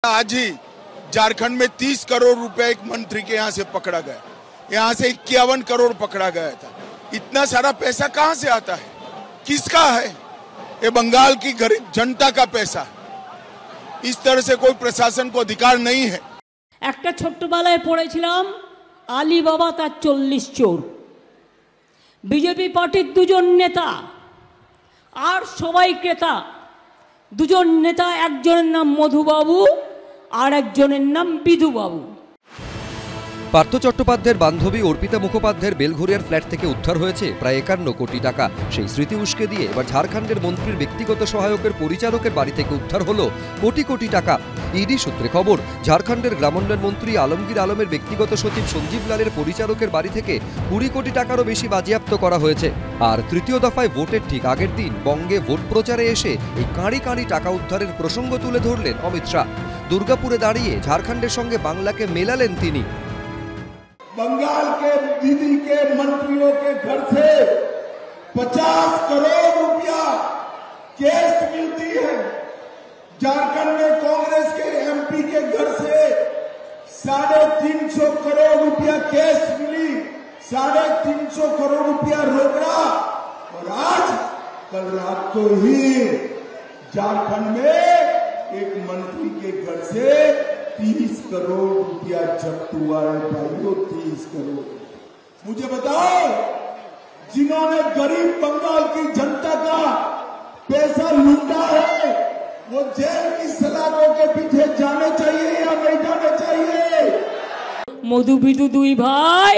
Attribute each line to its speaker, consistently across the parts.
Speaker 1: आज ही झारखंड में 30 करोड़ रुपए एक मंत्री के यहाँ से पकड़ा गया। यहाँ से 51 करोड़ पकड़ा गया था। इतना सारा पैसा कहाँ से आता है? किसका है? ये बंगाल की गरीब जनता का पैसा है। इस तरह से कोई प्रशासन को अधिकार नहीं है।
Speaker 2: একটা ছোট্টবেলায় পড়েছিলাম আলী বাবা তার 40 চোর। বিজেপি পার্টির দুজন নেতা আর সবাই ক্রেতা। দুজন নেতা, একজনের নাম মধুবাবু আর একজনের নাম বিধুবাবু।
Speaker 3: পার্থ চট্টোপাধ্যায়ের বান্ধবী অর্পিতা মুখোপাধ্যায়ের বেলঘরিয়ার ফ্ল্যাট থেকে উদ্ধার হয়েছে প্রায় 51 কোটি টাকা। সেই স্মৃতি উস্কে দিয়ে এবার ঝাড়খণ্ডের মন্ত্রীর ব্যক্তিগত সহায়কের পরিচালকের বাড়ি থেকে উদ্ধার হলো কোটি কোটি টাকা। ইডি সূত্রে খবর, ঝাড়খণ্ডের গ্রামোন্নয়ন মন্ত্রী আলমগীর আলমের ব্যক্তিগত সচিব সঞ্জীব লালের পরিচালকের বাড়ি থেকে 20 কোটি টাকারও বেশি বাজেয়াপ্ত করা হয়েছে। আর তৃতীয় দফায় ভোটের ঠিক আগের দিন বঙ্গে ভোট প্রচারে এসে এই কাঁড়ি কাঁড়ি টাকা উদ্ধারের প্রসঙ্গ তুলে ধরলেন অমিত শাহ। দুর্গাপুরে দাঁড়িয়ে ঝাড়খণ্ডের সঙ্গে বাংলাকে মেলালেন তিনি।
Speaker 4: बंगाल के दीदी के मंत्रियों के घर से 50 करोड़ रुपया कैश मिलती है। झारखंड में कांग्रेस के एमपी के घर से 350 करोड़ रुपया कैश मिली, 350 करोड़ रुपया रोकड़ा। और आज कल रात को ही झारखंड में एक मंत्री के घर से 30 करोड़ रुपया जब्त हुआ है भाइयों, 30 करोड़। मुझे बताओ, जिन्होंने गरीब बंगाल की जनता का पैसा लूटा है वो जेल की सलाखों के पीछे जाने चाहिए या नहीं जाने चाहिए?
Speaker 2: মধু বিধু দুই ভাই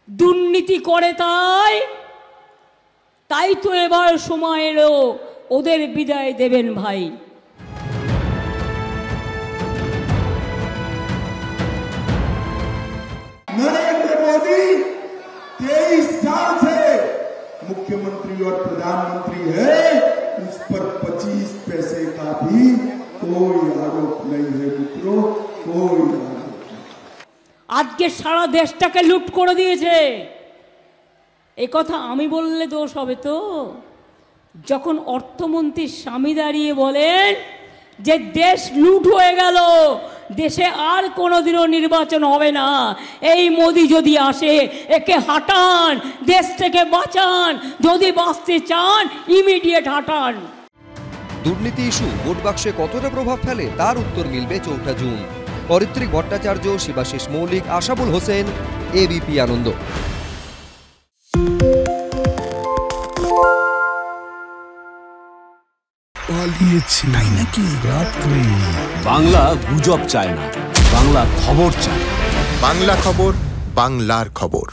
Speaker 2: দুর্নীতি করে, তাই তো এবার সময় এলো ওদের বিদায় দেবেন ভাই।
Speaker 4: नरेंद्र मोदी 23 साल से मुख्यमंत्री और प्रधानमंत्री है, उस पर 25 पैसे का भी कोई आरोप नहीं है मित्रों, कोई आरोप नहीं।
Speaker 2: আজকে সারা দেশটাকে লুট করে দিয়েছে। এই কথা আমি বললে দোষ হবে তো? যখন অর্থমন্ত্রী স্বামী দাঁড়িয়ে বলেন যে দেশ লুট হয়ে গেল, দেশে আর কোনোদিনও নির্বাচন হবে না, এই মোদি যদি আসে একে হাঁটান, দেশ থেকে বাঁচান, যদি বাঁচতে চান ইমিডিয়েট হাঁটান।
Speaker 3: দুর্নীতি ইস্যু ভোট বাক্সে কতটা প্রভাব ফেলে তার উত্তর মিলবে 4 জুন। অরিত্রিক ভট্টাচার্য, শিবাশিস মৌলিক, আশাবুল হোসেন, এবিপি আনন্দ।
Speaker 5: বাংলা গুজব চায় না, বাংলা খবর চায়।
Speaker 6: বাংলা খবর, বাংলার খবর।